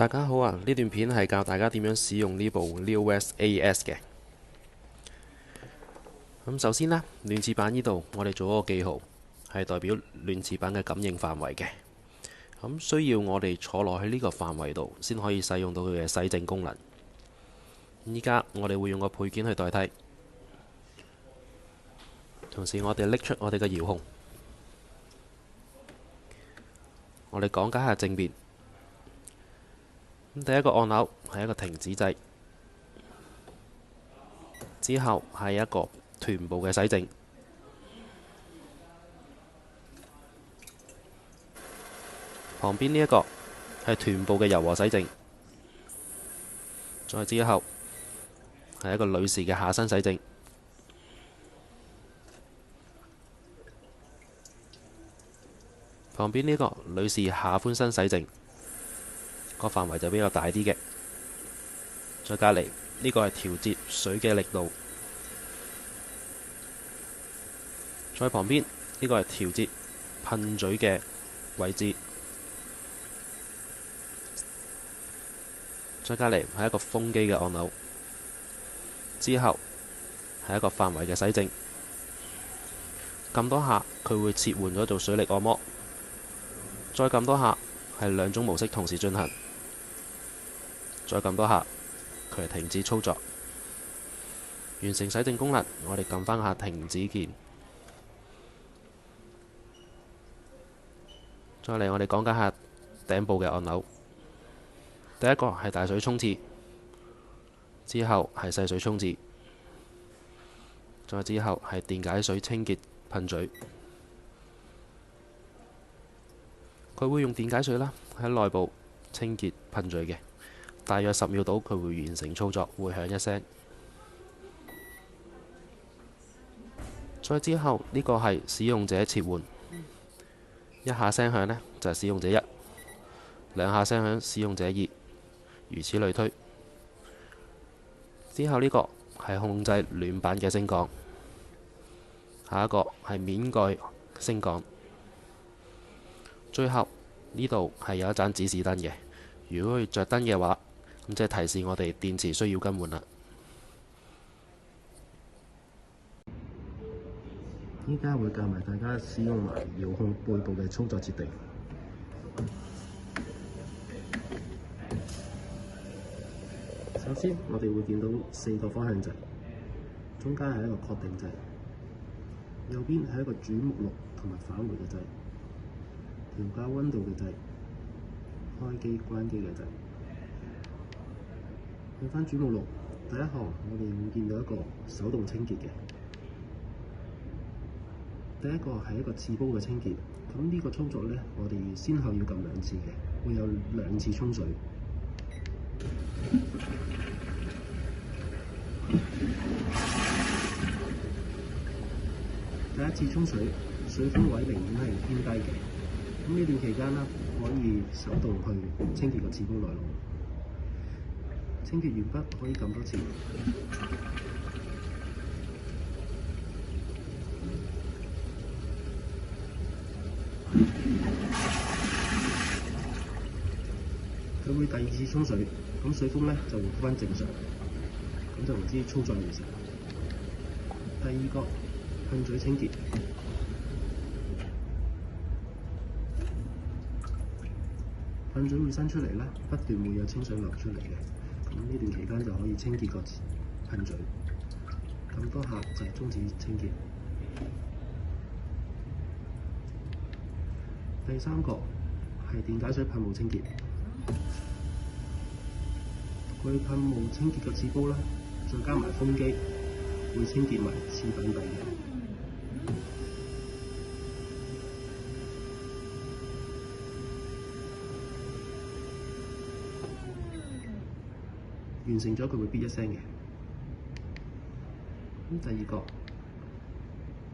大家好啊！呢段片係教大家點樣使用呢部 Neowest AS 嘅。咁首先啦，暖廁板呢度我哋做一個記號，係代表暖廁板嘅感應範圍嘅。咁需要我哋坐落喺呢個範圍度，先可以使用到佢嘅洗淨功能。依家我哋會用個配件去代替，同時我哋拎出我哋嘅遙控，我哋講解下正面。第一個按鈕係一個停止掣，之後係一個臀部嘅洗淨，旁邊呢一個係臀部嘅柔和洗淨，再之後係一個女士嘅下身洗淨，旁邊呢個女士下半身洗淨，個範圍就比較大啲嘅。再隔離呢個係調節水嘅力度，再旁邊呢個係調節噴嘴嘅位置，再隔離係一個風機嘅按鈕，之後係一個範圍嘅洗淨，撳多下佢會切換咗做水力按摩，再撳多下係兩種模式同時進行，再撳多下佢係停止操作。完成洗淨功能，我哋撳翻下停止鍵。再嚟我哋講解下頂部嘅按鈕。第一個係大水沖廁，之後係細水沖廁，再之後係電解水清潔噴嘴。佢會用電解水啦，喺內部清潔噴嘴嘅，大約10秒到佢會完成操作，會響一聲。再之後呢個係使用者切換，一下聲響呢就係使用者1，兩下聲響使用者2，如此類推。之後呢個係控制暖板嘅升降，下一個係面蓋升降，最後呢度係有一盞指示燈嘅。如果佢着燈嘅話，咁即係提示我哋電池需要更換啦。依家會教埋大家使用埋遙控背部嘅操作設定。首先，我哋會見到4個方向掣，中間係一個確定掣，右邊係一個主目錄同埋返回嘅掣，調校溫度嘅掣，開機關機嘅掣。去返主目錄，第一行我哋會見到一個手動清潔嘅。第一個係一個廁煲嘅清潔，咁呢個操作呢，我哋先後要撳2次嘅，會有2次沖水。第一次沖水，水風位明顯係偏低嘅，咁呢段期間啦，可以手動去清潔個廁煲內籠。清潔完畢，可以撳多次。佢會第2次沖水，咁水風呢就會返正常，咁就唔知操作完成。第二個噴嘴清潔，噴嘴會伸出嚟啦，不斷會有清水流出嚟嘅，咁呢段期間就可以清潔個噴嘴，咁多下就係終止清潔。第三個係電解水噴霧清潔，佢噴霧清潔個廁煲啦，再加埋風機，會清潔埋廁板底嘅。完成咗佢會嗶一聲嘅。咁第二個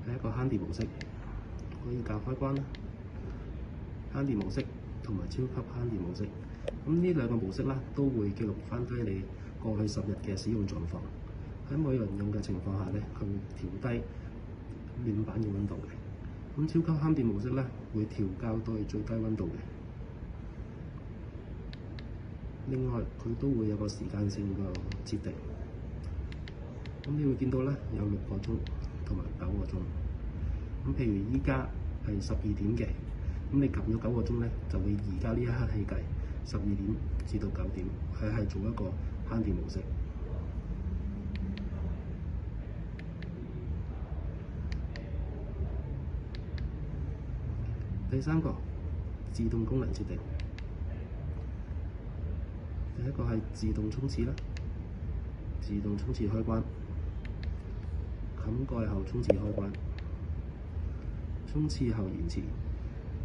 係一個慳電模式，可以較開關啦。慳電模式同埋超級慳電模式，咁呢2個模式啦，都會記錄翻低你過去10日嘅使用狀況。喺冇人用嘅情況下呢，佢會調低暖板嘅溫度嘅。咁超級慳電模式呢，會調校到去最低溫度嘅。另外佢都會有個時間性嘅設定。咁你會見到咧有6個鐘同埋9個鐘。咁譬如依家係12點嘅，咁你撳咗9個鐘咧，就會而家呢一刻起計12點至到9點，佢係做一個慳電模式。第三個自動功能設定，第一個係自動沖廁啦，自動沖廁開關，冚蓋後沖廁開關，沖廁後延遲，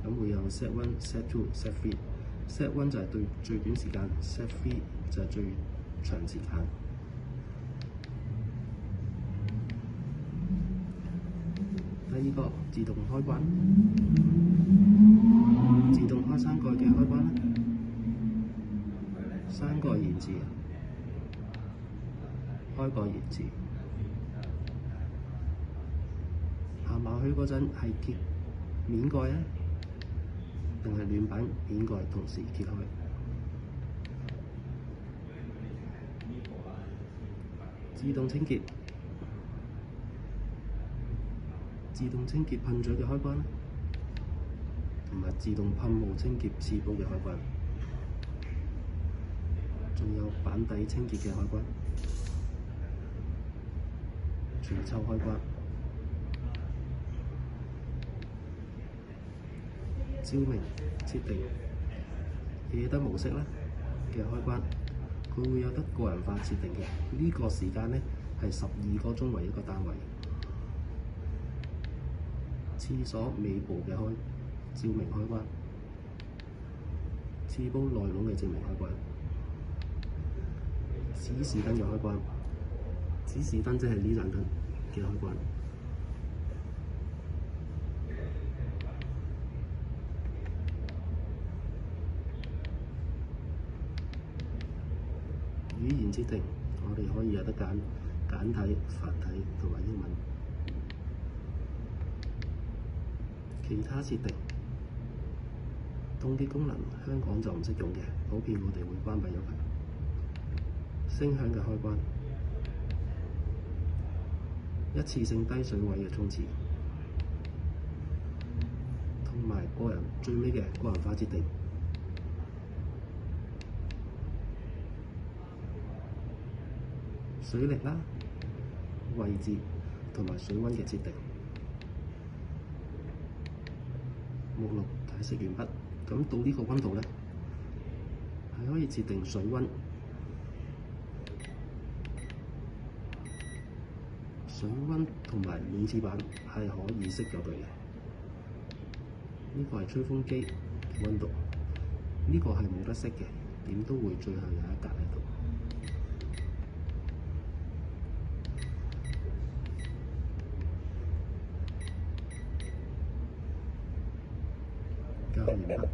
咁會有 set 1、set 2、set 3。set 1就係對最短時間 ，set 3就係最長時間。第二個自動開關，自動開山蓋嘅開關啦，山蓋延遲，開蓋延遲。行埋去嗰陣係揭面蓋啊，定係暖板面蓋同時揭開。自動清潔，自動清潔噴嘴嘅開關，同埋自動噴霧清潔廁煲嘅開關，仲有板底清潔嘅開關，除臭開關，照明設定夜燈模式啦嘅開關，佢會有得個人化設定嘅。呢個時間呢係12個鐘為一個單位。廁所尾部嘅照明開關，廁煲內籠嘅照明開關，指示燈嘅開關，指示燈即係呢盞燈嘅開關。語言設定，我哋可以有得揀簡體、繁體同埋英文。其他設定，凍結功能香港就唔識用嘅，普遍我哋會關閉咗佢。聲響嘅開關，一次性低水位嘅沖廁，同埋最尾嘅個人化設定。水力啦、位置同埋水溫嘅設定。目錄解釋完畢，咁到呢個溫度咧，係可以設定水溫、同埋暖廁板係可以熄咗佢嘅。呢個係吹風機嘅溫度，呢個係冇得熄嘅，點都會最後有一格喺度。交完畢。